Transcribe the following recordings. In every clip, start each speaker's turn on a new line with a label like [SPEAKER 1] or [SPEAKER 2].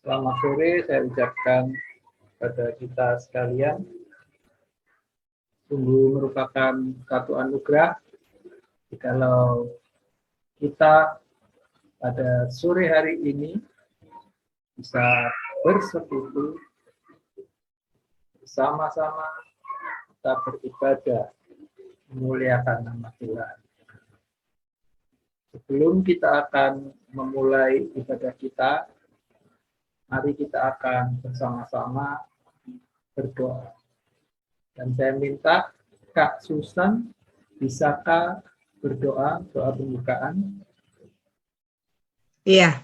[SPEAKER 1] Selamat sore saya ucapkan pada kita sekalian. Sungguh merupakan satu anugerah kalau kita pada sore hari ini bisa bersekutu bersama-sama, kita beribadah memuliakan nama Tuhan. Sebelum kita akan memulai ibadah kita, mari kita akan bersama-sama berdoa. Dan saya minta Kak Susan, bisakah berdoa, doa pembukaan?
[SPEAKER 2] Iya,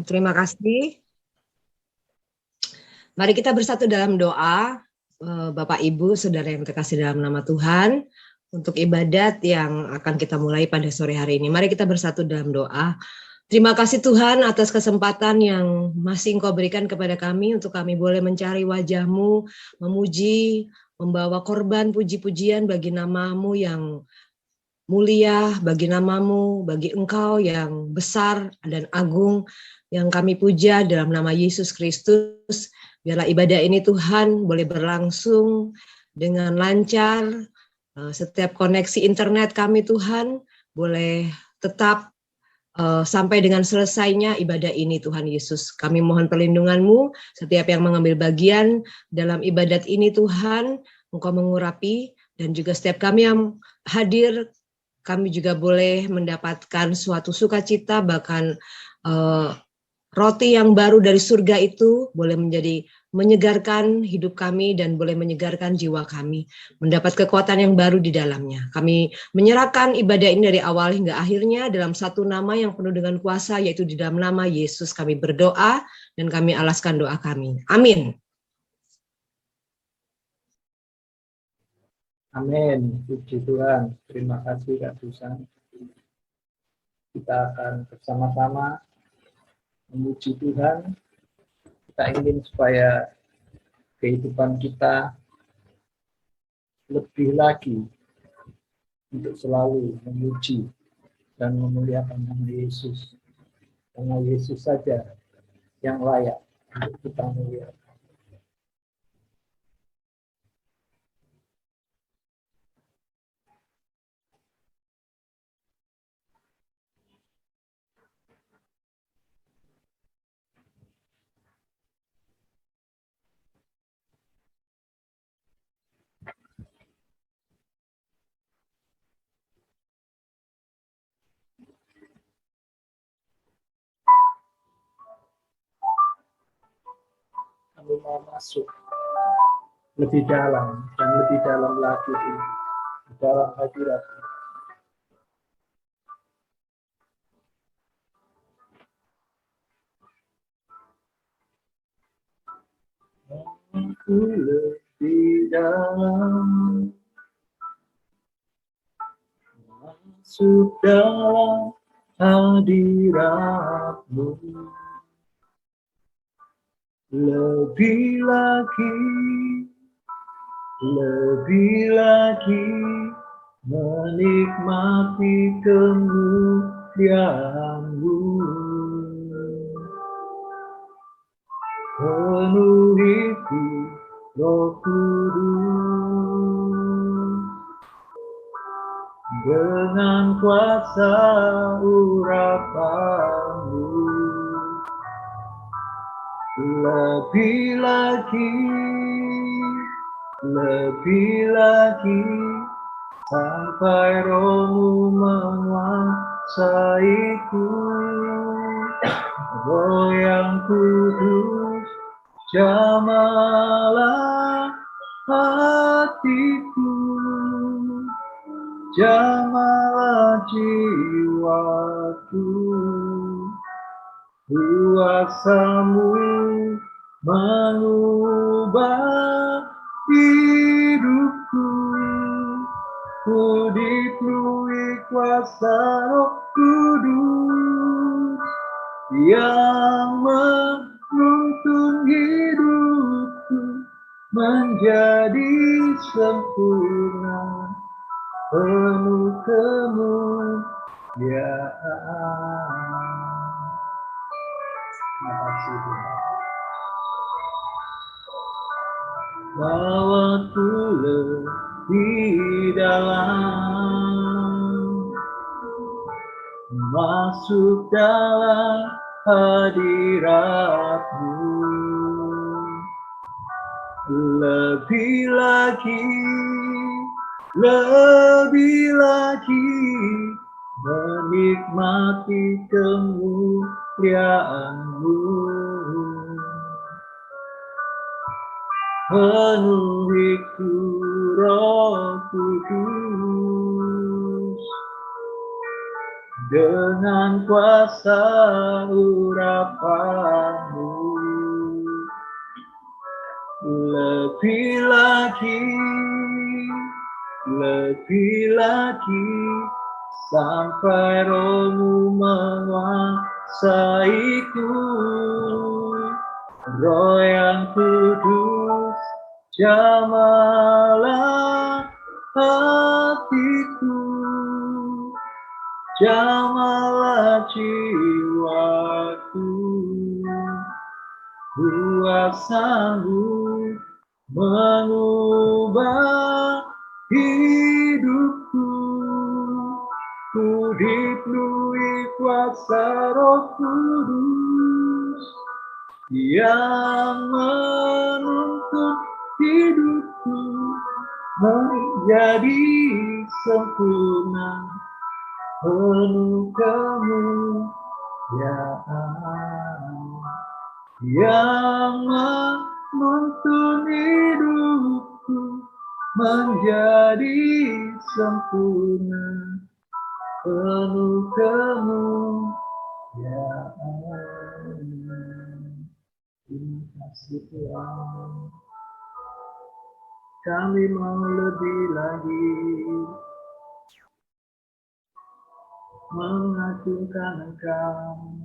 [SPEAKER 2] terima kasih. Mari kita bersatu dalam doa, Bapak Ibu, Saudara yang terkasih dalam nama Tuhan, untuk ibadat yang akan kita mulai pada sore hari ini. Mari kita bersatu dalam doa. Terima kasih Tuhan atas kesempatan yang masih Engkau berikan kepada kami untuk kami boleh mencari wajah-Mu, memuji, membawa korban puji-pujian bagi nama-Mu yang mulia, bagi nama-Mu, bagi Engkau yang besar dan agung yang kami puja dalam nama Yesus Kristus. Biarlah ibadah ini Tuhan boleh berlangsung dengan lancar, setiap koneksi internet kami Tuhan boleh tetap sampai dengan selesainya ibadah ini Tuhan Yesus. Kami mohon perlindungan-Mu setiap yang mengambil bagian dalam ibadat ini Tuhan, Engkau mengurapi, dan juga setiap kami yang hadir, kami juga boleh mendapatkan suatu sukacita, bahkan roti yang baru dari surga itu boleh menyegarkan hidup kami dan boleh menyegarkan jiwa kami, mendapat kekuatan yang baru di dalamnya. Kami menyerahkan ibadah ini dari awal hingga akhirnya dalam satu nama yang penuh dengan kuasa, yaitu di dalam nama Yesus kami berdoa dan kami alaskan doa kami. Amin.
[SPEAKER 1] Amin. Puji Tuhan. Terima kasih Kak Susan. Kita akan bersama-sama memuji Tuhan. Kita ingin supaya kehidupan kita lebih lagi untuk selalu memuji dan memuliakan nama Yesus. Karena Yesus saja yang layak untuk kita muliakan. Kami mau masuk lebih dalam dan lebih dalam lagi di dalam hadirat. Aku lebih dalam masuk dalam hadirat-Mu. Lebih lagi menikmati kemuliaan-Mu. Penuhiku Roh Kudus dengan kuasa urapan-Mu. Lebih lagi sampai Roh-Mu menguasaiku. Roh yang kudus, jamalah hatiku, jamalah jiwaku. Kuasa-Mu mengubah hidupku. Ku dipenuhi kuasa Roh Kudus yang menuntun hidupku menjadi sempurna, penuh kemuliaan. Terima kasih Tuhan. Bawaku lebih dalam, masuk dalam hadirat-Mu. Lebih lagi menikmati kemuliaan-Mu. Penuhiku Roh Kudus dengan kuasa urapan-Mu. Lebih lagi sampai Roh-Mu menguasaiku. Roh yang kudus, jamalah hatiku, jamalah jiwaku. Kuasa-Mu mengubah hidupku. Ku dipenuhi kuasa Roh Kudus yang menuntun hidupku menjadi sempurna, penuh kemuliaan. Yang menuntun hidupku menjadi sempurna, penuh kemuliaan. Terima kasih Tuhan. Kami mau lebih lagi mengagungkan Engkau.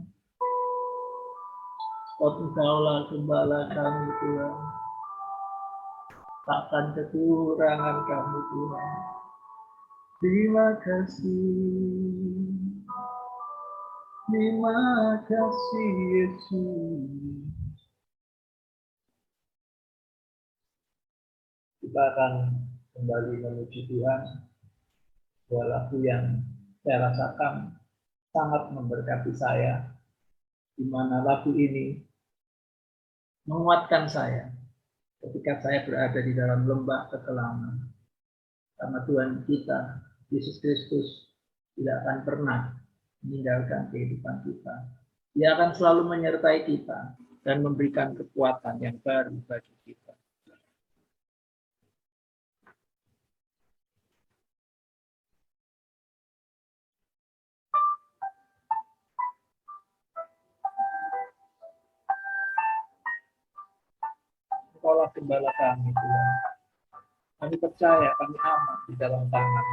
[SPEAKER 1] Engkaulah gembala kami Tuhan. Takkan kekurangan kami Tuhan. Terima kasih. Terima kasih Yesus. Kita akan kembali memuji Tuhan. Sebuah lagu yang saya rasakan sangat memberkati saya, di mana lagu ini menguatkan saya ketika saya berada di dalam lembah kekelaman. Karena Tuhan kita, Yesus Kristus, tidak akan pernah meninggalkan kehidupan kita. Dia akan selalu menyertai kita dan memberikan kekuatan yang baru bagi kita. Engkaulah gembala kami Tuhan. Kami percaya, kami aman di dalam tangan.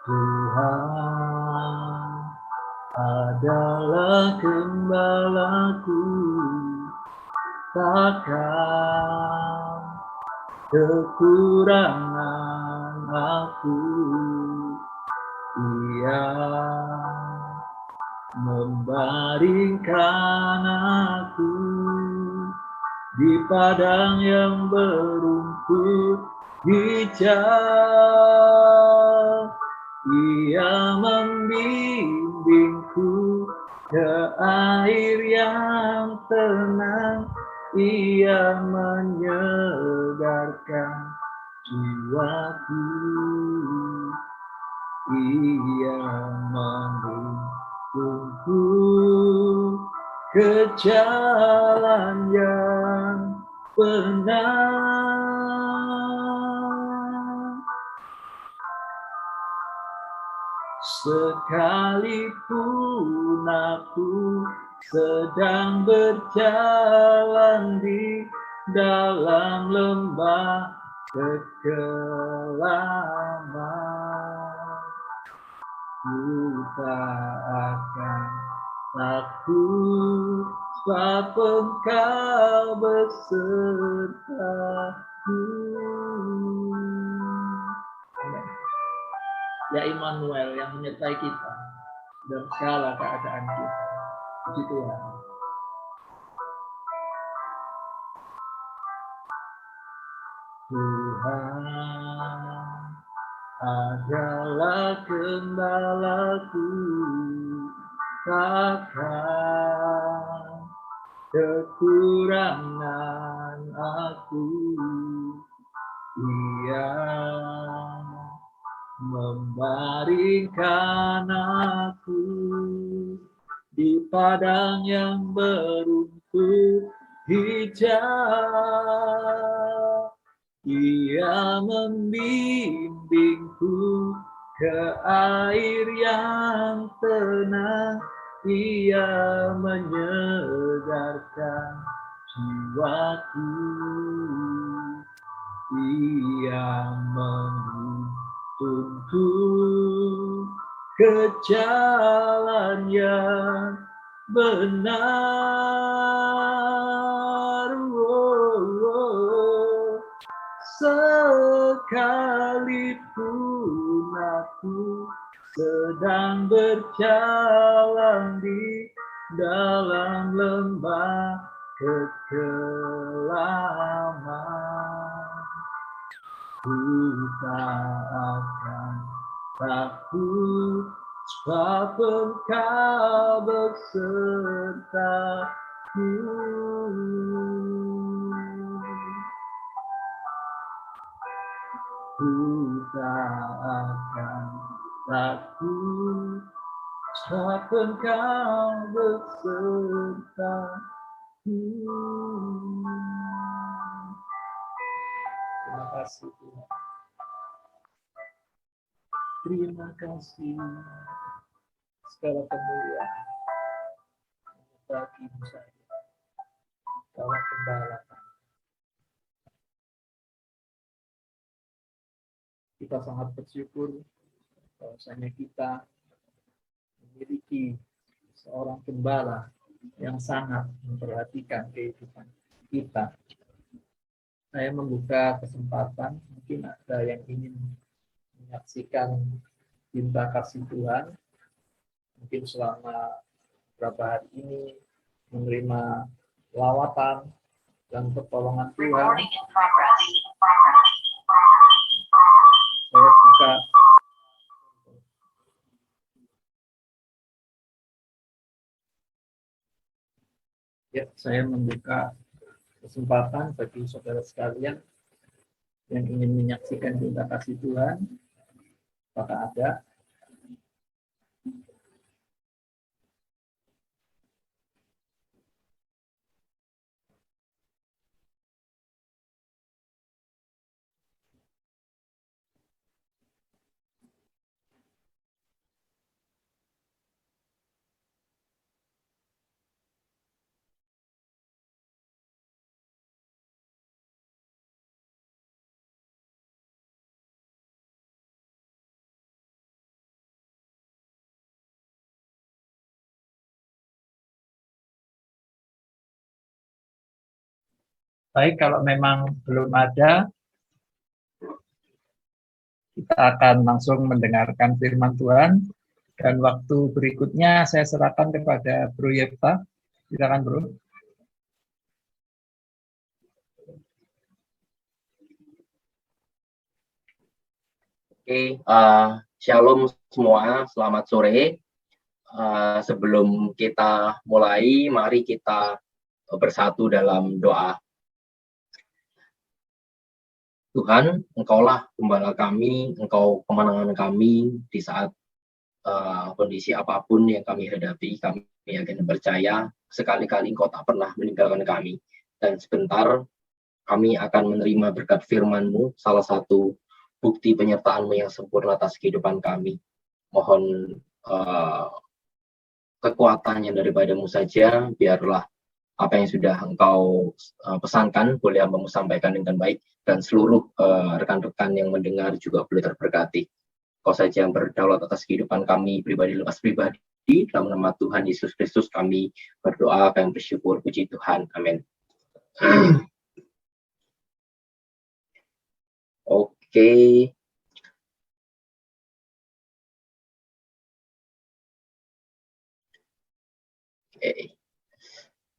[SPEAKER 1] Tuhan adalah gembalaku, takkan kekurangan aku. Ia membaringkan aku di padang yang berumput hijau. Ia membimbingku ke air yang tenang. Ia menyegarkan jiwaku. Ia menuntunku ke jalan yang benar. Sekalipun aku sedang berjalan di dalam lembah kekelaman, ku tak akan takut sebab Engkau besertaku. Amin. Ya Immanuel yang menyertai kita dalam segala keadaan kita. Puji Tuhan. Tuhan adalah gembalaku, takkan kekurangan aku. Ia membaringkan aku di padang yang berumput hijau. Ia membimbingku ke air yang tenang. Ia menyegarkan jiwaku. Ia menuntunku ke jalan yang benar. Sekalipun aku sedang berjalan di dalam lembah kekelaman, ku tak akan takut, sebab Engkau besertaku. Ku tak akan takut, sebab Engkau besertaku. Terima kasih Tuhan. Terima kasih. Segala kemuliaan bagi saya. Kau Gembala. Kita sangat bersyukur bahwasanya kita memiliki seorang gembala yang sangat memperhatikan kehidupan kita. Saya membuka kesempatan, mungkin ada yang ingin menyaksikan cinta kasih Tuhan, mungkin selama beberapa hari ini menerima lawatan dan pertolongan Tuhan. Saya buka saya membuka kesempatan bagi saudara sekalian yang ingin menyaksikan cinta kasih Tuhan. Apakah ada? Baik, kalau memang belum ada, kita akan langsung mendengarkan firman Tuhan. Dan waktu berikutnya saya serahkan kepada Bro Yefta. Silakan Bro.
[SPEAKER 3] Oke, shalom semua, selamat sore. Sebelum kita mulai, mari kita bersatu dalam doa. Tuhan, Engkaulah gembala kami, Engkau kemenangan kami di saat kondisi apapun yang kami hadapi. Kami yakin percaya sekali-kali Engkau tak pernah meninggalkan kami. Dan sebentar kami akan menerima berkat firman-Mu, salah satu bukti penyertaan-Mu yang sempurna atas kehidupan kami. Mohon kekuatannya daripada-Mu saja, biarlah apa yang sudah Engkau pesankan boleh hamba-Mu sampaikan dengan baik, dan seluruh rekan-rekan yang mendengar juga boleh terberkati. Kau saja yang berdaulat atas kehidupan kami pribadi lepas pribadi, Dalam nama Tuhan Yesus Kristus kami berdoa, kami bersyukur, puji Tuhan. Amin. Oke.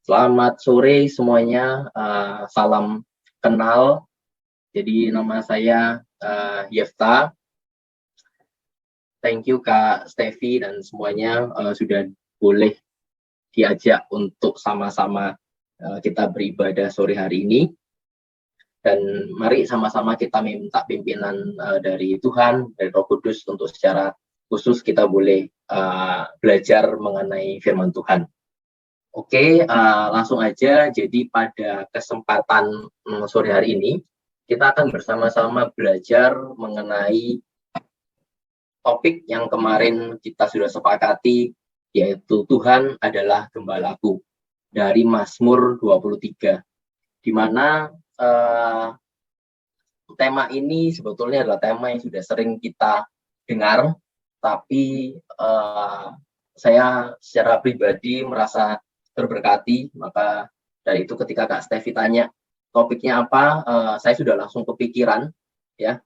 [SPEAKER 3] Selamat sore semuanya. Salam kenal. Jadi nama saya Yefta. Thank you Kak Stevi dan semuanya sudah boleh diajak untuk sama-sama kita beribadah sore hari ini. Dan mari sama-sama kita minta pimpinan dari Tuhan, dari Roh Kudus untuk secara khusus kita boleh belajar mengenai firman Tuhan. Oke, langsung aja. Jadi pada kesempatan sore hari ini, kita akan bersama-sama belajar mengenai topik yang kemarin kita sudah sepakati, yaitu Tuhan adalah gembalaku, dari Mazmur 23, di mana tema ini sebetulnya adalah tema yang sudah sering kita dengar, tapi saya secara pribadi merasa terberkati. Maka dari itu ketika Kak Stevi tanya topiknya apa, saya sudah langsung kepikiran, ya,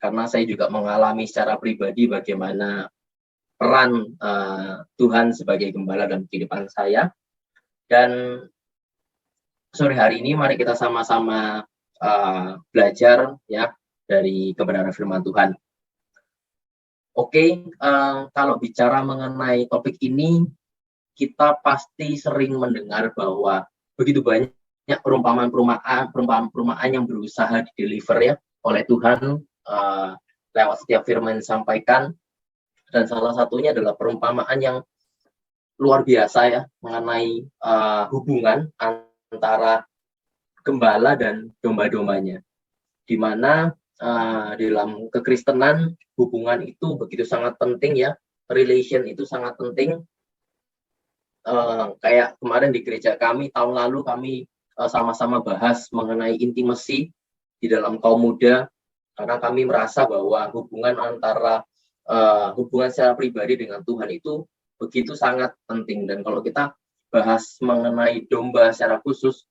[SPEAKER 3] karena saya juga mengalami secara pribadi bagaimana peran Tuhan sebagai gembala dalam kehidupan saya. Dan sore hari ini mari kita sama-sama belajar, ya, dari kebenaran firman Tuhan. Oke, kalau bicara mengenai topik ini, kita pasti sering mendengar bahwa begitu banyak perumpamaan yang berusaha di-deliver, ya, oleh Tuhan lewat setiap firman yang disampaikan. Dan salah satunya adalah perumpamaan yang luar biasa, ya, mengenai hubungan antara gembala dan domba-dombanya, di mana dalam kekristenan hubungan itu begitu sangat penting, ya, relation itu sangat penting. Kayak kemarin di gereja kami tahun lalu kami sama-sama bahas mengenai intimacy di dalam kaum muda, karena kami merasa bahwa hubungan antara hubungan secara pribadi dengan Tuhan itu begitu sangat penting. Dan kalau kita bahas mengenai domba secara khusus,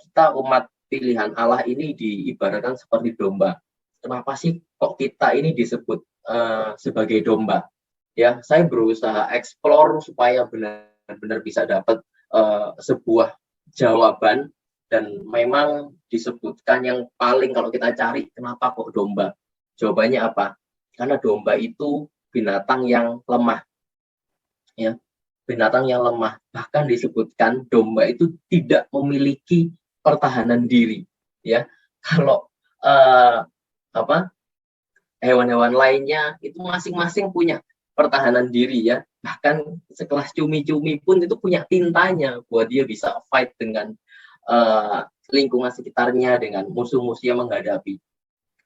[SPEAKER 3] kita umat pilihan Allah ini diibaratkan seperti domba. Kenapa sih kok kita ini disebut sebagai domba? Ya, saya berusaha explore supaya benar-benar bisa dapat sebuah jawaban, dan memang disebutkan yang paling kalau kita cari kenapa kok domba, jawabannya apa? Karena domba itu binatang yang lemah, ya, binatang yang lemah. Bahkan disebutkan domba itu tidak memiliki pertahanan diri, ya. Kalau hewan-hewan lainnya itu masing-masing punya pertahanan diri, ya. Bahkan sekelas cumi-cumi pun itu punya tintanya buat dia bisa fight dengan lingkungan sekitarnya, dengan musuh-musuh yang menghadapi.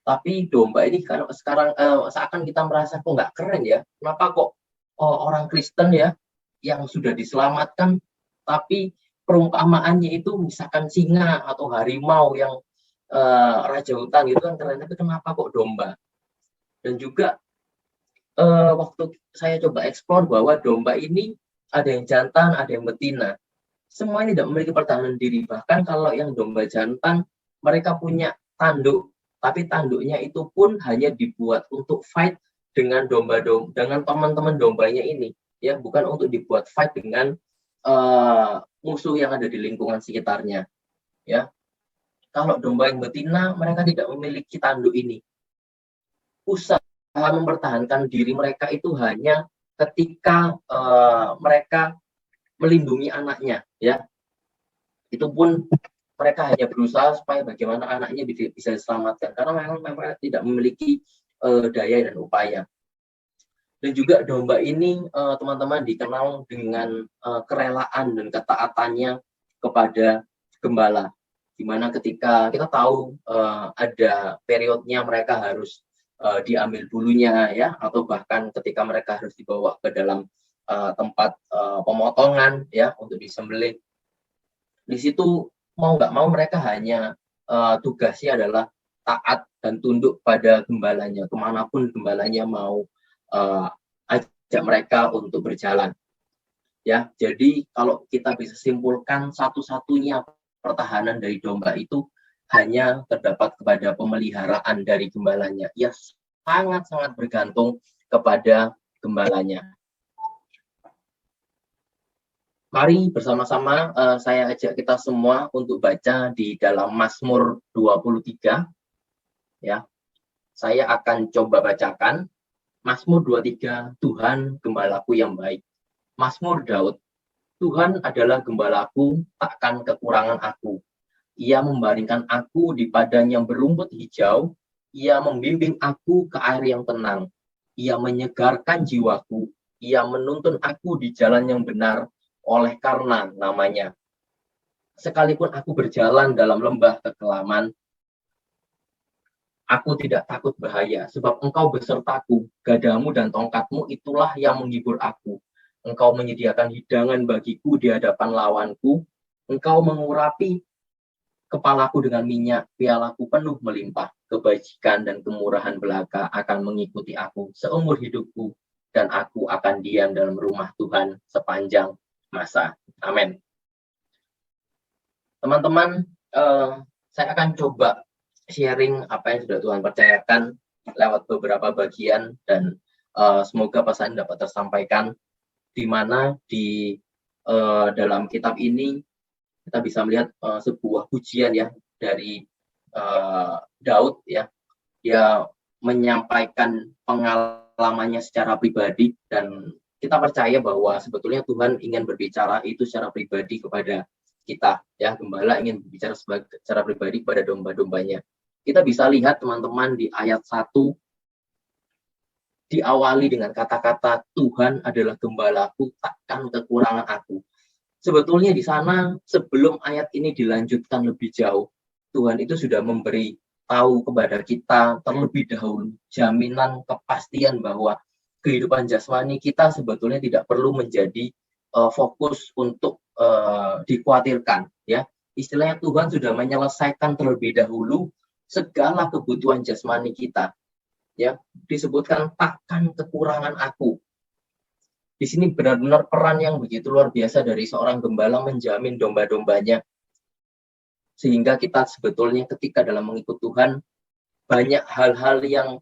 [SPEAKER 3] Tapi domba ini kalau sekarang seakan kita merasa kok nggak keren, ya. Kenapa kok orang Kristen, ya, yang sudah diselamatkan, tapi perumpamaannya itu misalkan singa atau harimau yang raja hutan gitu kan keren, tapi kenapa kok domba? Dan juga waktu saya coba eksplor bahwa domba ini ada yang jantan, ada yang betina. Semua ini tidak memiliki pertahanan diri. Bahkan kalau yang domba jantan, mereka punya tanduk, tapi tanduknya itu pun hanya dibuat untuk fight dengan dengan teman-teman dombanya ini, ya, bukan untuk dibuat fight dengan musuh yang ada di lingkungan sekitarnya, ya. Kalau domba yang betina, mereka tidak memiliki tanduk ini. Usaha mempertahankan diri mereka itu hanya ketika mereka melindungi anaknya, ya. Itu pun mereka hanya berusaha supaya bagaimana anaknya bisa diselamatkan, karena memang mereka tidak memiliki daya dan upaya. Dan juga domba ini teman-teman dikenal dengan kerelaan dan ketaatannya kepada gembala, di mana ketika kita tahu ada periodnya mereka harus diambil bulunya, ya, atau bahkan ketika mereka harus dibawa ke dalam tempat pemotongan, ya, untuk disembelih. Di situ mau nggak mau mereka hanya tugasnya adalah taat dan tunduk pada gembalanya, kemanapun gembalanya mau ajak mereka untuk berjalan. Ya, jadi kalau kita bisa simpulkan satu-satunya pertahanan dari domba itu hanya terdapat kepada pemeliharaan dari gembalanya. Ya, sangat-sangat bergantung kepada gembalanya. Mari bersama-sama saya ajak kita semua untuk baca di dalam Mazmur 23. Ya, saya akan coba bacakan Mazmur 23, Tuhan gembalaku yang baik. Mazmur Daud, Tuhan adalah gembalaku, takkan kekurangan aku. Ia membaringkan aku di padang yang berumput hijau, ia membimbing aku ke air yang tenang. Ia menyegarkan jiwaku, ia menuntun aku di jalan yang benar, oleh karena namanya. Sekalipun aku berjalan dalam lembah kekelaman, aku tidak takut bahaya, sebab engkau besertaku, gadamu dan tongkatmu itulah yang menghibur aku. Engkau menyediakan hidangan bagiku di hadapan lawanku, engkau mengurapi kepalaku dengan minyak, pialaku penuh melimpah, kebajikan dan kemurahan belaka akan mengikuti aku seumur hidupku, dan aku akan diam dalam rumah Tuhan sepanjang masa. Amin. Teman-teman, saya akan coba sharing apa yang sudah Tuhan percayakan lewat beberapa bagian, dan semoga pesan dapat tersampaikan, di mana di dalam kitab ini kita bisa melihat sebuah pujian ya dari Daud ya. Dia menyampaikan pengalamannya secara pribadi, dan kita percaya bahwa sebetulnya Tuhan ingin berbicara itu secara pribadi kepada kita ya. Gembala ingin berbicara secara pribadi kepada domba-dombanya. Kita bisa lihat teman-teman di ayat 1 diawali dengan kata-kata Tuhan adalah gembalaku, takkan kekurangan aku. Sebetulnya di sana sebelum ayat ini dilanjutkan lebih jauh, Tuhan itu sudah memberi tahu kepada kita terlebih dahulu jaminan kepastian bahwa kehidupan jasmani kita sebetulnya tidak perlu menjadi fokus untuk dikhawatirkan ya. Istilahnya Tuhan sudah menyelesaikan terlebih dahulu segala kebutuhan jasmani kita. Ya, disebutkan takkan kekurangan aku. Di sini benar-benar peran yang begitu luar biasa dari seorang gembala menjamin domba-dombanya. Sehingga kita sebetulnya ketika dalam mengikut Tuhan, banyak hal-hal yang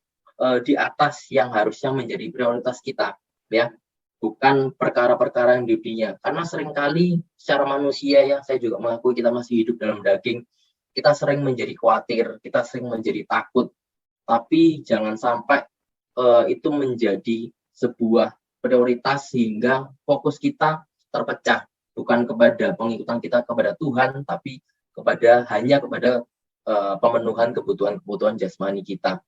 [SPEAKER 3] di atas yang harusnya menjadi prioritas kita, ya. Bukan perkara-perkara yang di dunia. Karena seringkali secara manusia ya, saya juga mengakui kita masih hidup dalam daging, kita sering menjadi khawatir, kita sering menjadi takut. Tapi jangan sampai itu menjadi sebuah prioritas sehingga fokus kita terpecah, bukan kepada pengikutan kita kepada Tuhan, tapi hanya kepada pemenuhan kebutuhan jasmani kita.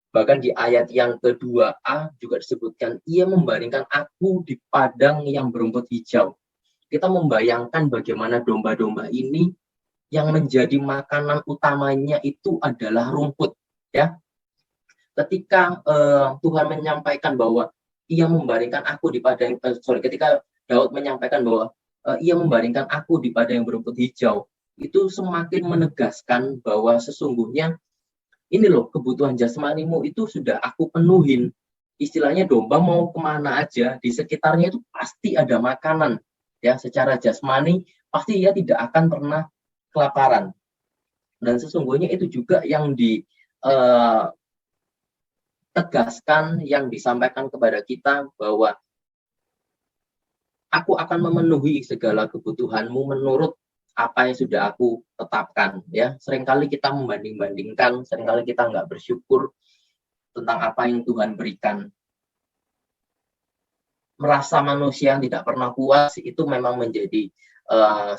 [SPEAKER 3] Bahkan di ayat yang kedua-a juga disebutkan, ia membaringkan aku di padang yang berumput hijau. Kita membayangkan bagaimana domba-domba ini yang menjadi makanan utamanya itu adalah rumput, ya. Ketika Tuhan menyampaikan bahwa ia membaringkan aku di padang, ketika Daud menyampaikan bahwa ia membaringkan aku di padang yang berumput hijau, itu semakin menegaskan bahwa sesungguhnya ini loh, kebutuhan jasmanimu itu sudah aku penuhin. Istilahnya domba mau kemana aja, di sekitarnya itu pasti ada makanan. Ya, secara jasmani pasti ia tidak akan pernah kelaparan. Dan sesungguhnya itu juga yang ditegaskan, yang disampaikan kepada kita bahwa aku akan memenuhi segala kebutuhanmu menurut apa yang sudah aku tetapkan. Ya, seringkali kita membanding-bandingkan, seringkali kita nggak bersyukur tentang apa yang Tuhan berikan. Merasa manusia yang tidak pernah puas itu memang menjadi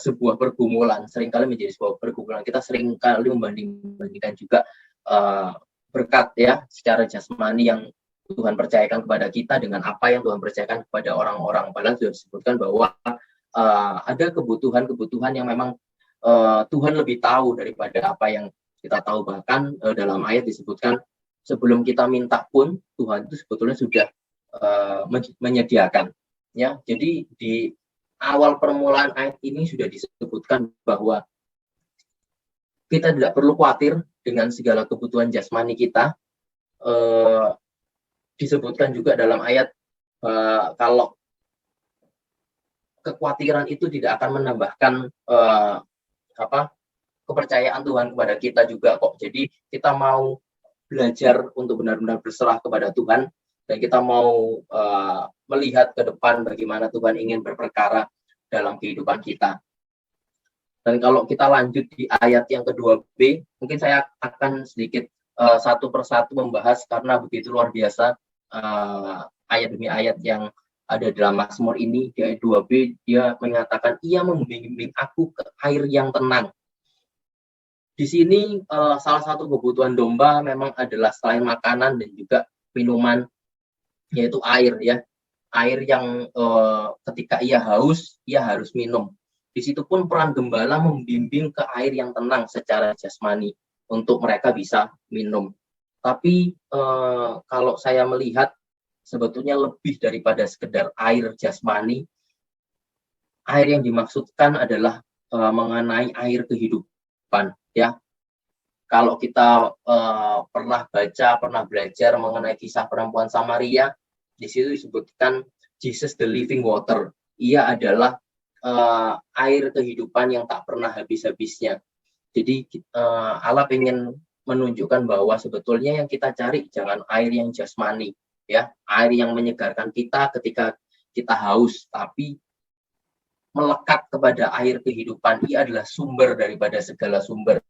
[SPEAKER 3] sebuah pergumulan. Seringkali menjadi sebuah pergumulan. Kita seringkali membanding-bandingkan juga berkat ya secara jasmani yang Tuhan percayakan kepada kita dengan apa yang Tuhan percayakan kepada orang-orang. Padahal sudah disebutkan bahwa ada kebutuhan-kebutuhan yang memang Tuhan lebih tahu daripada apa yang kita tahu. Bahkan dalam ayat disebutkan sebelum kita minta pun Tuhan itu sebetulnya sudah menyediakan. Ya, jadi di awal permulaan ayat ini sudah disebutkan bahwa kita tidak perlu khawatir dengan segala kebutuhan jasmani kita. Disebutkan juga dalam ayat kalau kekhawatiran itu tidak akan menambahkan kepercayaan Tuhan kepada kita juga kok. Jadi kita mau belajar untuk benar-benar berserah kepada Tuhan, dan kita mau melihat ke depan bagaimana Tuhan ingin berperkara dalam kehidupan kita. Dan kalau kita lanjut di ayat yang kedua B, mungkin saya akan sedikit satu persatu membahas karena begitu luar biasa ayat demi ayat yang ada dalam Mazmur ini. Di ayat 2b dia mengatakan, ia membimbing aku ke air yang tenang. Di sini salah satu kebutuhan domba memang adalah selain makanan dan juga minuman, yaitu air ya. Air yang ketika ia haus, ia harus minum. Di situ pun peran gembala membimbing ke air yang tenang secara jasmani untuk mereka bisa minum. Tapi kalau saya melihat sebetulnya lebih daripada sekedar air jasmani, air yang dimaksudkan adalah mengenai air kehidupan ya. Kalau kita pernah baca, pernah belajar mengenai kisah perempuan Samaria, di situ disebutkan Jesus the living water. Ia adalah air kehidupan yang tak pernah habis-habisnya. Jadi Allah ingin menunjukkan bahwa sebetulnya yang kita cari jangan air yang jasmani, ya, air yang menyegarkan kita ketika kita haus, tapi melekat kepada air kehidupan. Ia adalah sumber daripada segala sumber.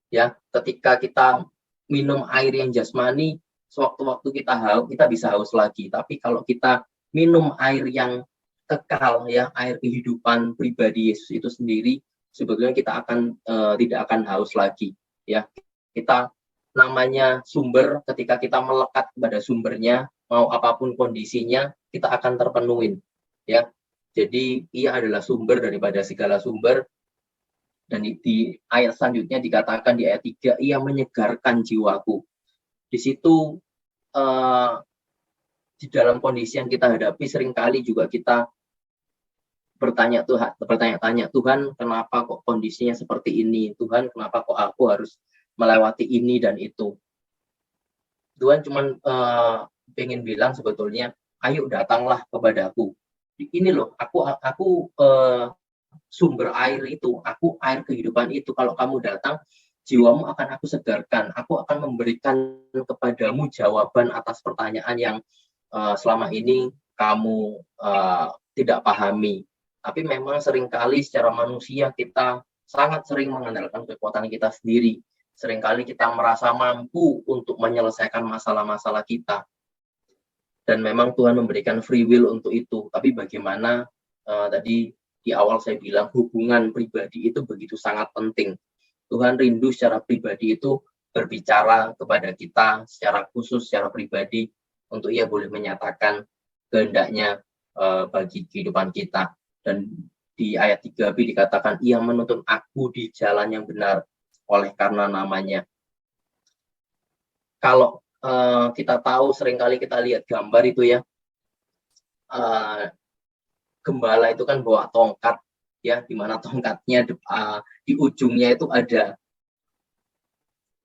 [SPEAKER 3] Ya, ketika kita minum air yang jasmani, sewaktu-waktu kita haus, kita bisa haus lagi. Tapi kalau kita minum air yang kekal, ya, air kehidupan pribadi Yesus itu sendiri, sebetulnya kita akan tidak akan haus lagi. Ya, kita namanya sumber, ketika kita melekat kepada sumbernya, mau apapun kondisinya, kita akan terpenuhin. Ya, jadi ia adalah sumber daripada segala sumber. Dan di ayat selanjutnya dikatakan di ayat 3, ia menyegarkan jiwaku. Di situ di dalam kondisi yang kita hadapi seringkali juga kita bertanya-tanya, Tuhan kenapa kok kondisinya seperti ini? Tuhan kenapa kok aku harus melewati ini dan itu? Tuhan cuma pengen bilang sebetulnya, ayo datanglah kepadaku. Ini loh, aku sumber air itu, aku air kehidupan itu. Kalau kamu datang, jiwamu akan aku segarkan. Aku akan memberikan kepadamu jawaban atas pertanyaan yang selama ini kamu tidak pahami. Tapi memang seringkali secara manusia kita sangat sering mengandalkan kekuatan kita sendiri. Seringkali kita merasa mampu untuk menyelesaikan masalah-masalah kita. Dan memang Tuhan memberikan free will untuk itu. Tapi bagaimana tadi di awal saya bilang hubungan pribadi itu begitu sangat penting. Tuhan rindu secara pribadi itu berbicara kepada kita secara khusus, secara pribadi, untuk ia boleh menyatakan kehendaknya bagi kehidupan kita. Dan di ayat 3b dikatakan, ia menuntun aku di jalan yang benar oleh karena namanya. Kalau kita tahu, seringkali kita lihat gambar itu ya, gembala itu kan bawa tongkat, ya, di mana tongkatnya di ujungnya itu ada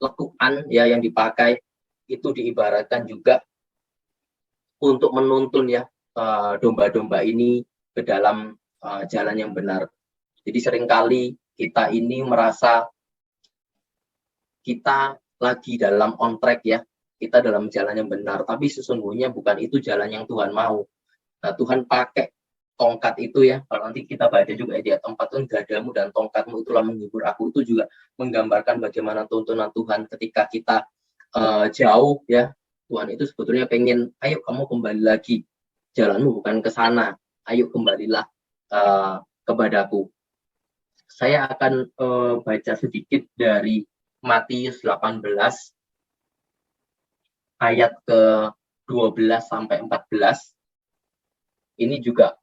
[SPEAKER 3] lekukan, ya, yang dipakai. Itu diibaratkan juga untuk menuntun, ya, domba-domba ini ke dalam jalan yang benar. Jadi seringkali kita ini merasa kita lagi dalam on track, ya, kita dalam jalan yang benar, tapi sesungguhnya bukan itu jalan yang Tuhan mau. Nah, Tuhan pakai tongkat itu, ya, kalau nanti kita baca juga di ayat 4, gadamu dan tongkatmu itulah menghibur aku, itu juga menggambarkan bagaimana tuntunan Tuhan ketika kita jauh, ya. Tuhan itu sebetulnya pengen, ayo kamu kembali lagi, jalanmu bukan ke sana, ayo kembalilah kepadaku. Saya akan baca sedikit dari Matius 18 ayat ke-12 sampai 14. Ini juga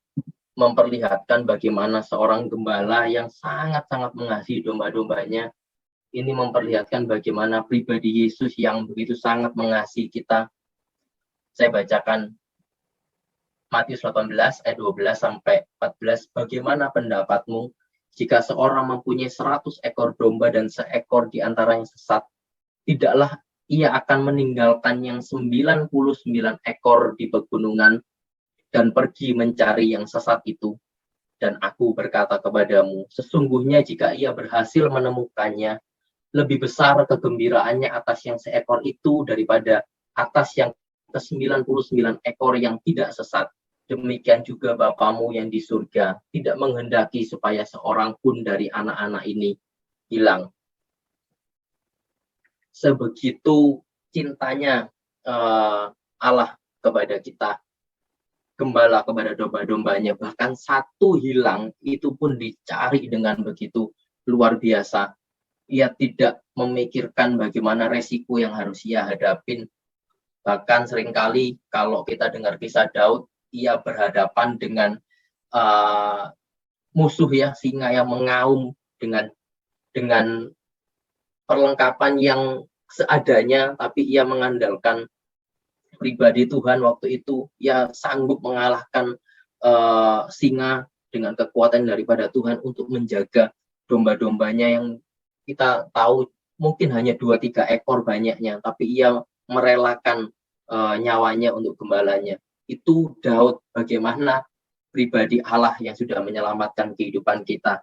[SPEAKER 3] memperlihatkan bagaimana seorang gembala yang sangat-sangat mengasihi domba-dombanya. Ini memperlihatkan bagaimana pribadi Yesus yang begitu sangat mengasihi kita. Saya bacakan Matius 18 ayat 12 sampai 14. Bagaimana pendapatmu jika seorang mempunyai 100 ekor domba dan seekor di antaranya sesat? Tidaklah ia akan meninggalkan yang 99 ekor di pegunungan dan pergi mencari yang sesat itu Dan aku berkata kepadamu, sesungguhnya jika ia berhasil menemukannya, lebih besar kegembiraannya atas yang seekor itu daripada atas yang ke-99 ekor yang tidak sesat. Demikian juga Bapamu yang di surga tidak menghendaki supaya seorang pun dari anak-anak ini hilang. Sebegitu cintanya Allah kepada kita, gembala kepada domba-dombanya, bahkan satu hilang itu pun dicari dengan begitu luar biasa. Ia tidak memikirkan bagaimana resiko yang harus ia hadapin. Bahkan seringkali kalau kita dengar kisah Daud, ia berhadapan dengan musuh ya, singa yang mengaum dengan perlengkapan yang seadanya, tapi ia mengandalkan pribadi Tuhan waktu itu. Ia sanggup mengalahkan singa dengan kekuatan daripada Tuhan untuk menjaga domba-dombanya yang kita tahu mungkin hanya 2-3 ekor banyaknya, tapi ia merelakan nyawanya untuk gembalanya. Itu Daud, bagaimana pribadi Allah yang sudah menyelamatkan kehidupan kita.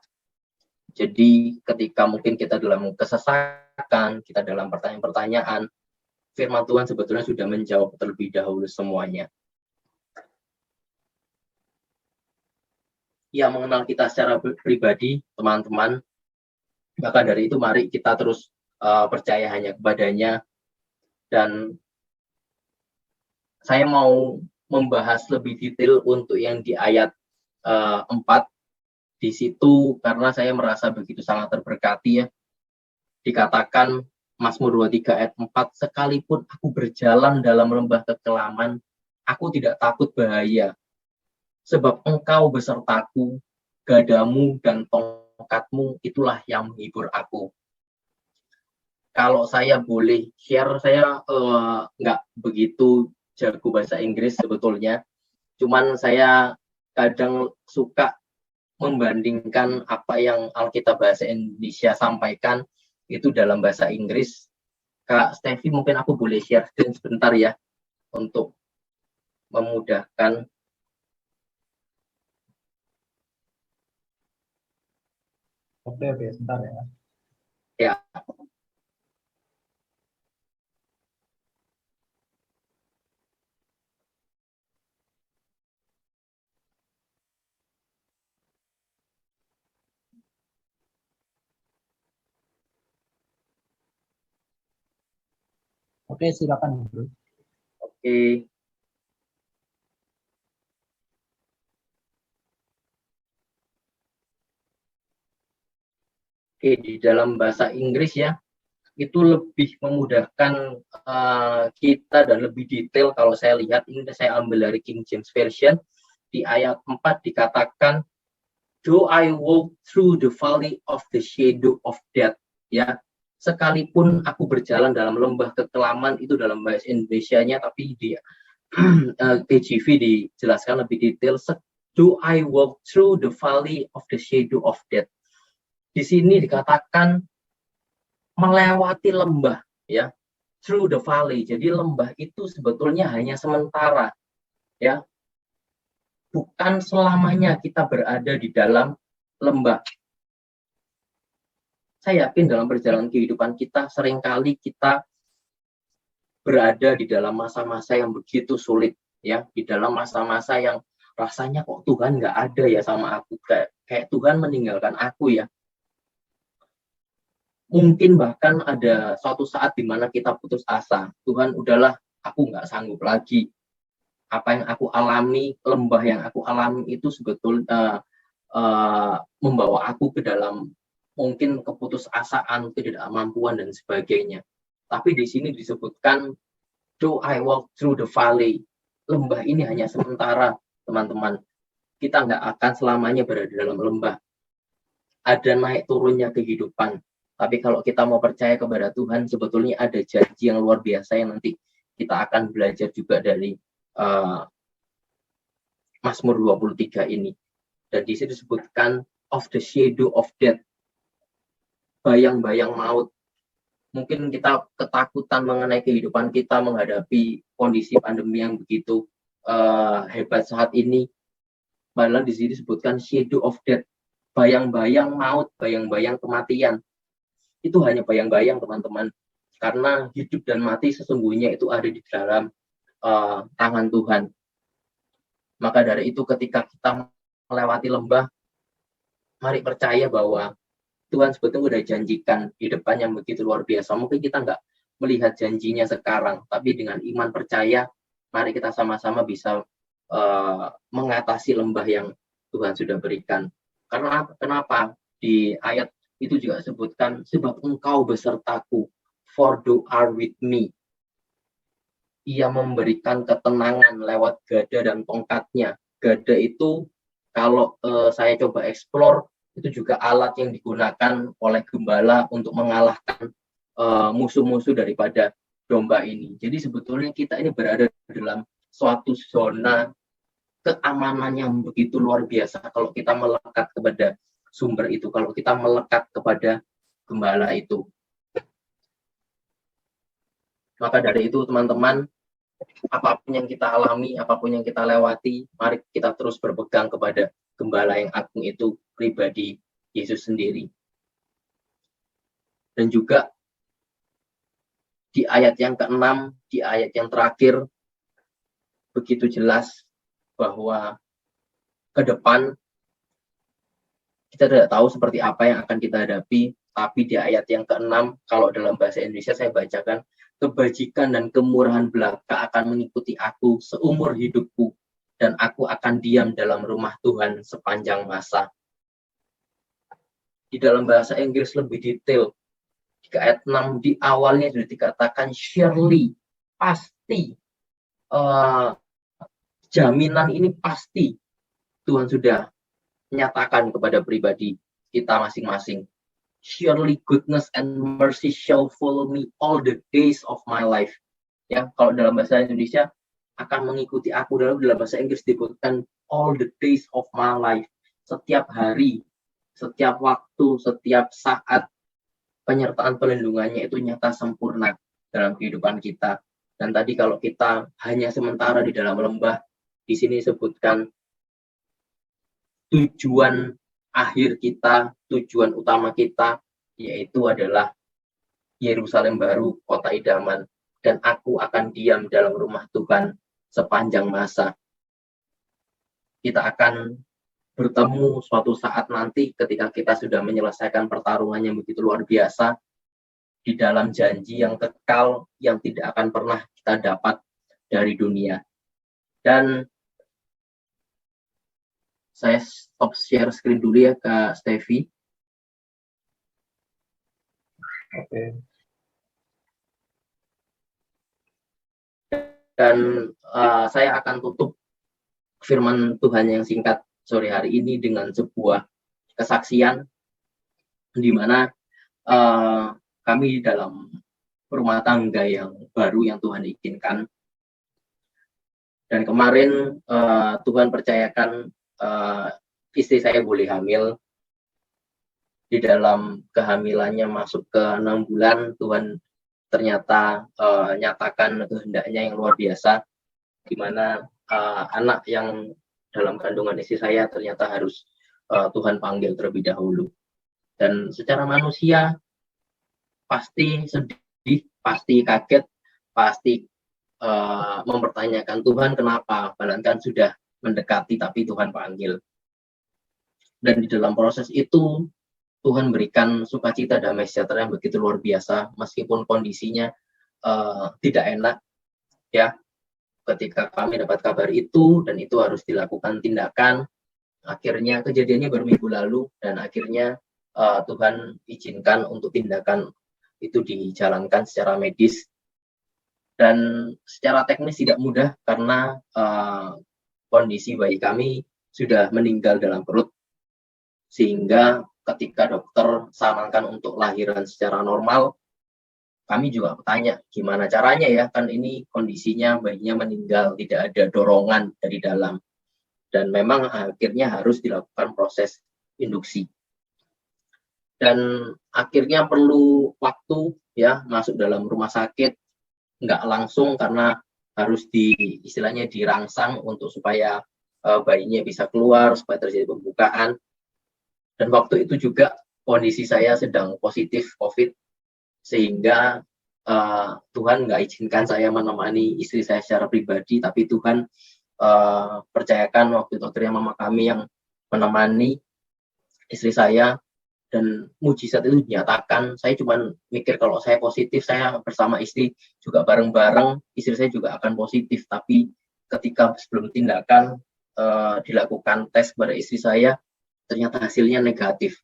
[SPEAKER 3] Jadi ketika mungkin kita dalam kesesakan, kita dalam pertanyaan-pertanyaan, firman Tuhan sebetulnya sudah menjawab terlebih dahulu semuanya. Ia mengenal kita secara pribadi, teman-teman. Maka dari itu mari kita terus percaya hanya kepadanya. Dan saya mau membahas lebih detail untuk yang di ayat 4 di situ, karena saya merasa begitu sangat terberkati ya. Dikatakan Mazmur 23 ayat 4, sekalipun aku berjalan dalam lembah kekelaman, aku tidak takut bahaya, sebab engkau besertaku, gadamu dan tongkatmu itulah yang menghibur aku. Kalau saya boleh share, saya nggak begitu jago bahasa Inggris sebetulnya, cuman saya kadang suka membandingkan apa yang Alkitab bahasa Indonesia sampaikan itu dalam bahasa Inggris. Kak Steffi, mungkin aku boleh share screen sebentar ya, untuk memudahkan.
[SPEAKER 1] Oke, sebentar ya.
[SPEAKER 3] Ya.
[SPEAKER 1] Oke, silakan Bro.
[SPEAKER 3] Oke. Oke, di dalam bahasa Inggris ya, itu lebih memudahkan kita dan lebih detail. Kalau saya lihat, ini saya ambil dari King James Version, di ayat 4 dikatakan, though I walk through the valley of the shadow of death, ya, sekalipun aku berjalan dalam lembah kekelaman, itu dalam bahasa Indonesianya, tapi di KJV dijelaskan lebih detail, though I walk through the valley of the shadow of death. Di sini dikatakan melewati lembah, ya, through the valley. Jadi lembah itu sebetulnya hanya sementara, ya, bukan selamanya kita berada di dalam lembah. Saya yakin dalam perjalanan kehidupan kita seringkali kita berada di dalam masa-masa yang begitu sulit, ya, di dalam masa-masa yang rasanya kok Tuhan nggak ada ya sama aku, kayak Tuhan meninggalkan aku ya. Mungkin bahkan ada suatu saat di mana kita putus asa. Tuhan, udahlah, aku nggak sanggup lagi. Apa yang aku alami, lembah yang aku alami itu sebetulnya membawa aku ke dalam mungkin keputusasaan, ketidakmampuan dan sebagainya. Tapi di sini disebutkan, though I walk through the valley. Lembah ini hanya sementara, teman-teman. Kita nggak akan selamanya berada dalam lembah. Ada naik turunnya kehidupan. Tapi kalau kita mau percaya kepada Tuhan, sebetulnya ada janji yang luar biasa yang nanti kita akan belajar juga dari Mazmur 23 ini. Dan di sini disebutkan of the shadow of death. Bayang-bayang maut. Mungkin kita ketakutan mengenai kehidupan kita menghadapi kondisi pandemi yang begitu hebat saat ini. Malah di sini disebutkan shadow of death, bayang-bayang maut, bayang-bayang kematian. Itu hanya bayang-bayang, teman-teman. Karena hidup dan mati sesungguhnya itu ada di dalam tangan Tuhan. Maka dari itu ketika kita melewati lembah, mari percaya bahwa Tuhan sebetulnya sudah janjikan di depan yang begitu luar biasa. Mungkin kita nggak melihat janjinya sekarang, tapi dengan iman percaya, mari kita sama-sama bisa mengatasi lembah yang Tuhan sudah berikan. Karena kenapa? Di ayat itu juga sebutkan, sebab engkau besertaku, for thou art with me. Ia memberikan ketenangan lewat gada dan tongkatnya. Gada itu kalau saya coba eksplor, itu juga alat yang digunakan oleh gembala untuk mengalahkan musuh-musuh daripada domba ini. Jadi sebetulnya kita ini berada dalam suatu zona keamanan yang begitu luar biasa kalau kita melekat kepada sumber itu, kalau kita melekat kepada gembala itu. Maka dari itu teman-teman, apapun yang kita alami, apapun yang kita lewati, mari kita terus berpegang kepada gembala yang agung itu, pribadi Yesus sendiri. Dan juga di ayat yang ke-6, di ayat yang terakhir, begitu jelas bahwa ke depan kita tidak tahu seperti apa yang akan kita hadapi, tapi di ayat yang ke-6, kalau dalam bahasa Indonesia saya bacakan, kebajikan dan kemurahan belaka akan mengikuti aku seumur hidupku, dan aku akan diam dalam rumah Tuhan sepanjang masa. Di dalam bahasa Inggris lebih detail, di ayat 6 di awalnya sudah dikatakan surely, pasti, jaminan ini pasti Tuhan sudah nyatakan kepada pribadi kita masing-masing. Surely goodness and mercy shall follow me all the days of my life. Ya, kalau dalam bahasa Indonesia akan mengikuti aku, dalam bahasa Inggris disebutkan all the days of my life. Setiap hari, setiap waktu, setiap saat penyertaan pelindungannya itu nyata sempurna dalam kehidupan kita. Dan tadi kalau kita hanya sementara di dalam lembah, di sini disebutkan tujuan akhir kita, tujuan utama kita, yaitu adalah Yerusalem baru, kota idaman, dan aku akan diam dalam rumah Tuhan sepanjang masa. Kita akan bertemu suatu saat nanti ketika kita sudah menyelesaikan pertarungan yang begitu luar biasa di dalam janji yang kekal yang tidak akan pernah kita dapat dari dunia. Dan saya stop share screen dulu ya Kak Stevi.
[SPEAKER 1] Oke.
[SPEAKER 3] Dan saya akan tutup firman Tuhan yang singkat sore hari ini dengan sebuah kesaksian di mana kami dalam rumah tangga yang baru yang Tuhan izinkan. Dan kemarin Tuhan percayakan istri saya boleh hamil. Di dalam kehamilannya masuk ke 6 bulan, Tuhan ternyata nyatakan kehendaknya yang luar biasa, di mana anak yang dalam kandungan istri saya ternyata harus Tuhan panggil terlebih dahulu. Dan secara manusia pasti sedih, pasti kaget, pasti mempertanyakan Tuhan kenapa, bahkan sudah mendekati tapi Tuhan panggil. Dan di dalam proses itu Tuhan berikan sukacita damai sejahtera yang begitu luar biasa meskipun kondisinya tidak enak ya. Ketika kami dapat kabar itu dan itu harus dilakukan tindakan, akhirnya kejadiannya baru minggu lalu dan akhirnya Tuhan izinkan untuk tindakan itu dijalankan secara medis. Dan secara teknis tidak mudah karena kondisi bayi kami sudah meninggal dalam perut, sehingga ketika dokter sarankan untuk lahiran secara normal, kami juga bertanya gimana caranya ya, kan ini kondisinya bayinya meninggal, tidak ada dorongan dari dalam, dan memang akhirnya harus dilakukan proses induksi. Dan akhirnya perlu waktu ya masuk dalam rumah sakit, nggak langsung karena harus istilahnya dirangsang untuk supaya bayinya bisa keluar, supaya terjadi pembukaan. Dan waktu itu juga kondisi saya sedang positif COVID, sehingga Tuhan nggak izinkan saya menemani istri saya secara pribadi, tapi Tuhan percayakan waktu itu akhirnya mama kami yang menemani istri saya, dan mujizat itu dinyatakan. Saya cuma mikir kalau saya positif, saya bersama istri juga bareng-bareng, istri saya juga akan positif. Tapi ketika sebelum tindakan dilakukan tes pada istri saya, ternyata hasilnya negatif.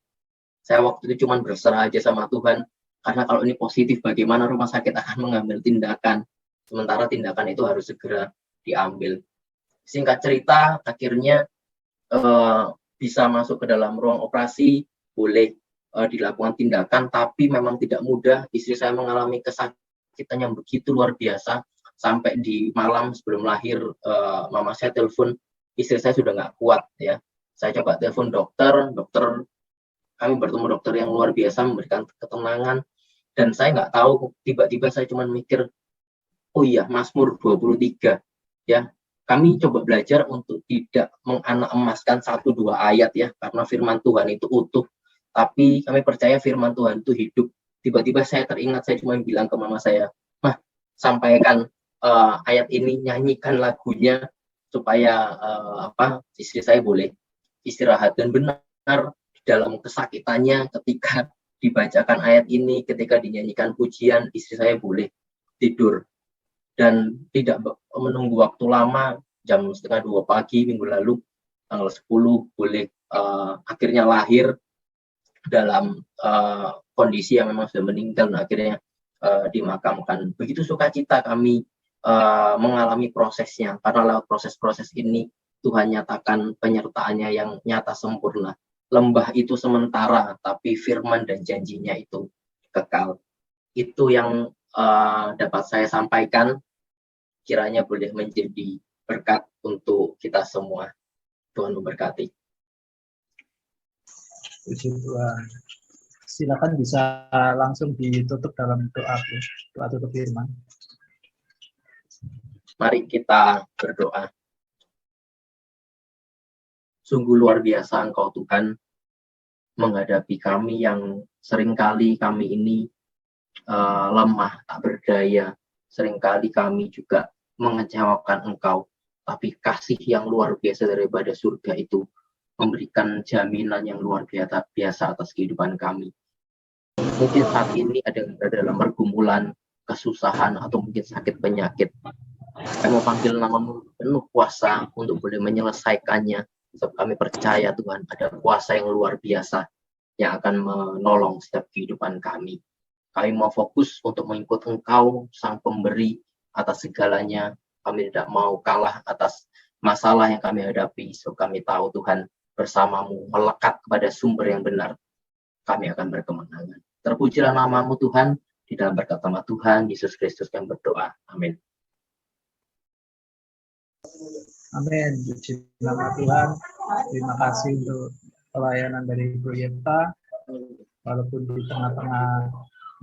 [SPEAKER 3] Saya waktu itu cuma berserah aja sama Tuhan, karena kalau ini positif, bagaimana rumah sakit akan mengambil tindakan, sementara tindakan itu harus segera diambil. Singkat cerita, akhirnya bisa masuk ke dalam ruang operasi, boleh dilakukan tindakan, tapi memang tidak mudah. Istri saya mengalami kesakitan yang begitu luar biasa, sampai di malam sebelum lahir, mama saya telepon, istri saya sudah nggak kuat ya. Saya coba telepon dokter, kami bertemu dokter yang luar biasa, memberikan ketenangan, dan saya nggak tahu, tiba-tiba saya cuma mikir, oh iya, Mazmur 23 ya. Kami coba belajar untuk tidak menganak emaskan 1-2 ayat ya, karena firman Tuhan itu utuh, tapi kami percaya firman Tuhan itu hidup. Tiba-tiba saya teringat, saya cuma bilang ke mama saya, "Mah, sampaikan ayat ini, nyanyikan lagunya, supaya istri saya boleh istirahat." Dan benar, dalam kesakitannya, ketika dibacakan ayat ini, ketika dinyanyikan pujian, istri saya boleh tidur. Dan tidak menunggu waktu lama, jam 1:30 pagi minggu lalu, tanggal 10, boleh akhirnya lahir dalam kondisi yang memang sudah meninggal, dan akhirnya dimakamkan. Begitu sukacita kami mengalami prosesnya, karena lewat proses-proses ini Tuhan nyatakan penyertaannya yang nyata sempurna. Lembah itu sementara, tapi firman dan janjinya itu kekal. Itu yang dapat saya sampaikan, kiranya boleh menjadi berkat untuk kita semua. Tuhan memberkati.
[SPEAKER 1] Puji Tuhan. Silakan bisa langsung ditutup dalam doa tutup firman.
[SPEAKER 3] Mari kita berdoa. Sungguh luar biasa Engkau Tuhan menghadapi kami yang seringkali kami ini lemah, tak berdaya. Seringkali kami juga mengecewakan Engkau, tapi kasih yang luar biasa daripada surga itu memberikan jaminan yang luar biasa atas kehidupan kami. Mungkin saat ini ada yang berada dalam pergumulan, kesusahan, atau mungkin sakit penyakit. Kami mau panggil nama-Mu penuh kuasa untuk boleh menyelesaikannya. Sebab kami percaya Tuhan, ada kuasa yang luar biasa yang akan menolong setiap kehidupan kami. Kami mau fokus untuk mengikut Engkau, Sang Pemberi atas segalanya. Kami tidak mau kalah atas masalah yang kami hadapi. So kami tahu Tuhan, bersama-Mu melekat kepada sumber yang benar, kami akan berkemenangan. Terpujilah nama-Mu Tuhan, di dalam berkat nama Tuhan Yesus Kristus yang berdoa. Amin.
[SPEAKER 1] Amin. Puji nama Tuhan. Terima kasih untuk pelayanan dari Ibu Yenta. Walaupun di tengah-tengah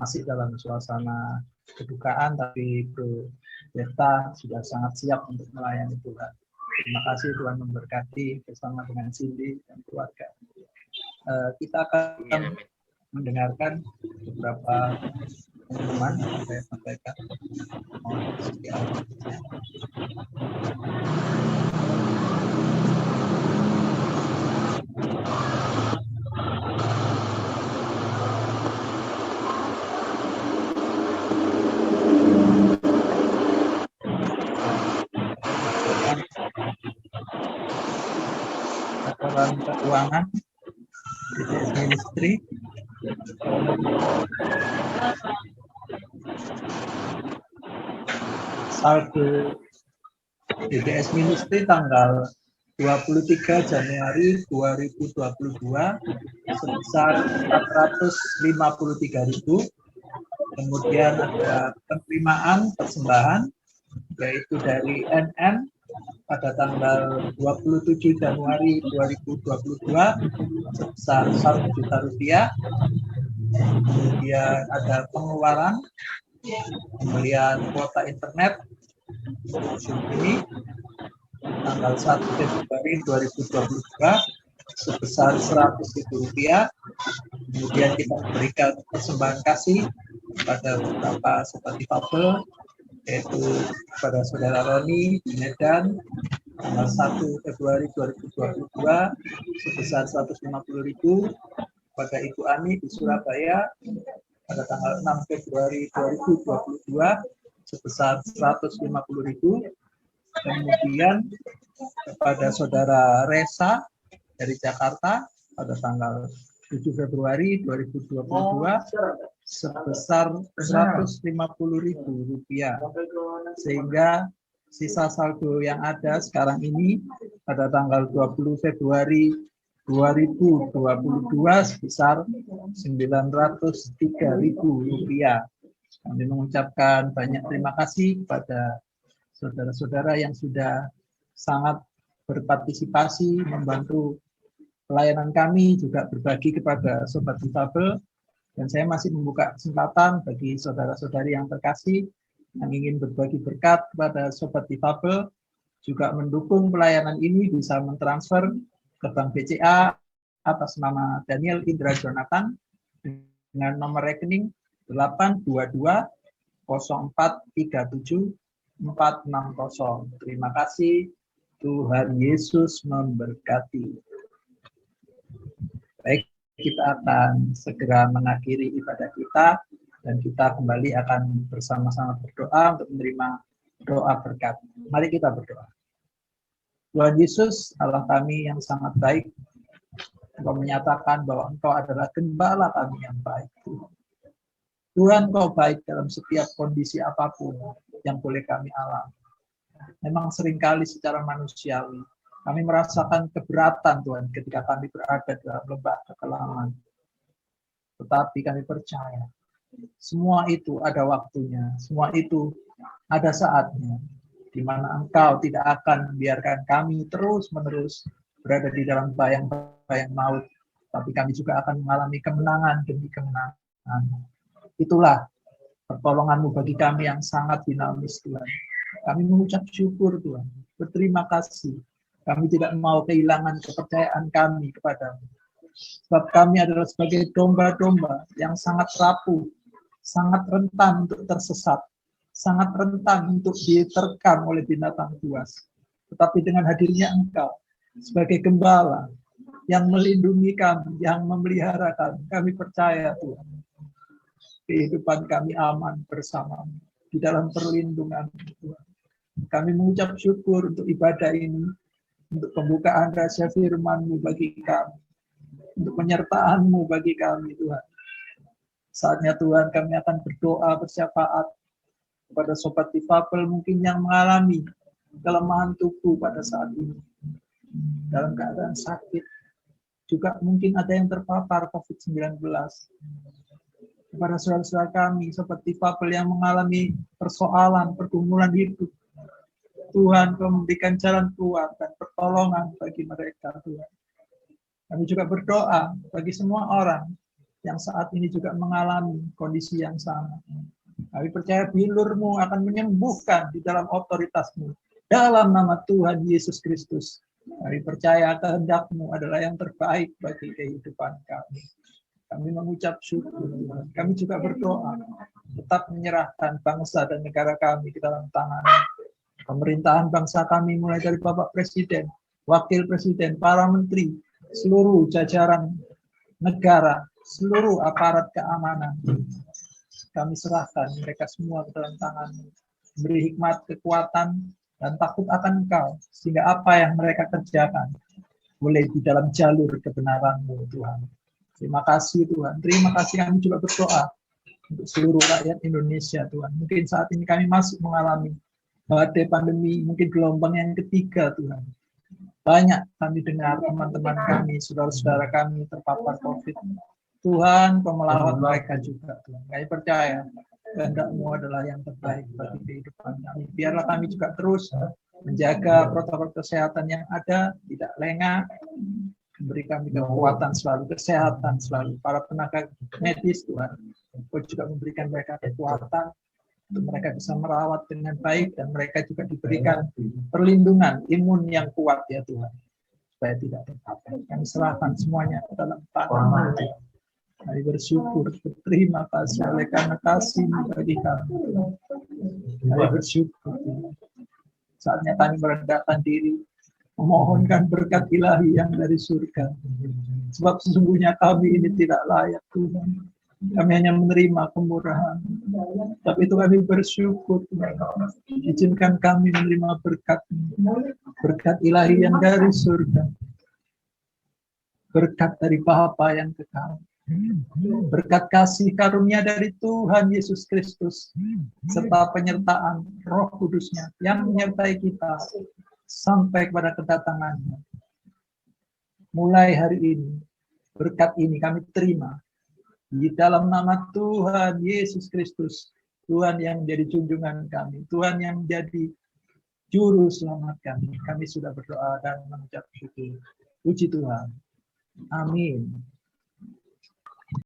[SPEAKER 1] masih dalam suasana kedukaan, tapi Ibu Yenta sudah sangat siap untuk melayani Tuhan. Terima kasih, Tuhan memberkati bersama dengan Cindy dan keluarga. Kita akan mendengarkan beberapa pengumuman yang saya sampaikan. Laporan keuangan DTS Ministry saldo DTS Ministry tanggal 23 Januari 2022 sebesar 453.000. Kemudian ada penerimaan persembahan yaitu dari NN pada tanggal 27 Januari 2022 sebesar Rp1 juta. Kemudian ada pengeluaran pembelian kuota internet Zoom ini tanggal 1 Februari 2022 sebesar Rp100.000. Kemudian kita memberikan persembahan kasih kepada beberapa sobat difabel, yaitu kepada Saudara Roni di Medan tanggal 1 Februari 2022 sebesar Rp150.000, kepada Ibu Ani di Surabaya pada tanggal 6 Februari 2022 sebesar Rp150.000. Kemudian kepada Saudara Resa dari Jakarta pada tanggal 7 Februari 2022 sebesar Rp150.000, sehingga sisa saldo yang ada sekarang ini pada tanggal 20 Februari 2022 sebesar Rp903.000. Kami mengucapkan banyak terima kasih kepada saudara-saudara yang sudah sangat berpartisipasi membantu pelayanan kami, juga berbagi kepada sobat difabel. Dan saya masih membuka kesempatan bagi saudara-saudari yang terkasih yang ingin berbagi berkat kepada sobat difabel, juga mendukung pelayanan ini bisa mentransfer ke Bank BCA atas nama Daniel Indra Jonathan dengan nomor rekening 8220437 Terima kasih. Tuhan Yesus memberkati. Baik, kita akan segera mengakhiri ibadah kita dan kita kembali akan bersama-sama berdoa untuk menerima doa berkat. Mari kita berdoa. Tuhan Yesus, Allah kami yang sangat baik, Engkau menyatakan bahwa Engkau adalah gembala kami yang baik. Tuhan, Engkau baik dalam setiap kondisi apapun yang boleh kami alami. Memang seringkali secara manusiawi kami merasakan keberatan, Tuhan, ketika kami berada dalam lembah kekelaman. Tetapi kami percaya, semua itu ada waktunya, semua itu ada saatnya, di mana Engkau tidak akan membiarkan kami terus-menerus berada di dalam bayang-bayang maut, tapi kami juga akan mengalami kemenangan demi kemenangan. Itulah pertolongan-Mu bagi kami yang sangat dinamis, Tuhan. Kami mengucap syukur, Tuhan. Berterima kasih. Kami tidak mau kehilangan kepercayaan kami kepadamu. Sebab kami adalah sebagai domba-domba yang sangat rapuh, sangat rentan untuk tersesat, sangat rentan untuk diterkam oleh binatang buas. Tetapi dengan hadirnya Engkau sebagai gembala yang melindungi kami, yang memelihara kami percaya, Tuhan, kehidupan kami aman bersamamu di dalam perlindungan Tuhan. Kami mengucap syukur untuk ibadah ini, untuk pembukaan rahasia firman-Mu bagi kami, untuk penyertaan-Mu bagi kami, Tuhan. Saatnya, Tuhan, kami akan berdoa bersyafaat kepada sobat difabel mungkin yang mengalami kelemahan tubuh pada saat ini, dalam keadaan sakit. Juga mungkin ada yang terpapar COVID-19. Kepada saudara-saudara kami, sobat difabel yang mengalami persoalan, pergumulan hidup, Tuhan, Kau memberikan jalan keluar dan pertolongan bagi mereka, Tuhan. Kami juga berdoa bagi semua orang yang saat ini juga mengalami kondisi yang sama. Kami percaya bilur-Mu akan menyembuhkan di dalam otoritas-Mu. Dalam nama Tuhan Yesus Kristus, kami percaya kehendak-Mu adalah yang terbaik bagi kehidupan kami. Kami mengucap syukur, Tuhan. Kami juga berdoa, tetap menyerahkan bangsa dan negara kami ke dalam tangan-Mu. Pemerintahan bangsa kami mulai dari Bapak Presiden, Wakil Presiden, para menteri, seluruh jajaran negara, seluruh aparat keamanan. Kami serahkan mereka semua ke dalam tangan-Mu. Beri hikmat, kekuatan, dan takut akan Engkau, sehingga apa yang mereka kerjakan boleh di dalam jalur kebenaran-Mu, Tuhan. Terima kasih, Tuhan. Terima kasih, kami juga berdoa untuk seluruh rakyat Indonesia, Tuhan. Mungkin saat ini kami masih mengalami badai pandemi, mungkin gelombang yang ketiga, Tuhan. Banyak kami dengar teman-teman kami, saudara-saudara kami terpapar COVID. Tuhan, Kau melawat mereka juga, Tuhan. Kami percaya kehendak-Mu adalah yang terbaik bagi kehidupan kami. Biarlah kami juga terus menjaga protokol kesehatan yang ada, tidak lengah, memberi kami kekuatan selalu, kesehatan selalu. Para tenaga medis, Tuhan, Kau juga memberikan mereka kekuatan, untuk mereka bisa merawat dengan baik, dan mereka juga diberikan perlindungan imun yang kuat ya Tuhan, supaya tidak terpapar. Kami serahkan semuanya ke dalam tangan-Mu. Kami bersyukur, berterima kasih oleh karena kasih-Mu bagi kami. Kami bersyukur. Saatnya kami merendahkan diri, memohonkan berkat ilahi yang dari surga. Sebab sesungguhnya kami ini tidak layak Tuhan. Kami hanya menerima kemurahan. Tapi itu kami bersyukur Tuhan. Izinkan kami menerima berkat ilahi yang dari surga. Berkat dari Bapa yang kekal. Berkat kasih karunia dari Tuhan Yesus Kristus. Serta penyertaan Roh Kudus-Nya yang menyertai kita sampai kepada kedatangan-Nya. Mulai hari ini, berkat ini kami terima. Di dalam nama Tuhan Yesus Kristus, Tuhan yang menjadi junjungan kami, Tuhan yang menjadi juru selamat kami. Kami sudah berdoa dan mengucap syukur. Puji Tuhan. Amin.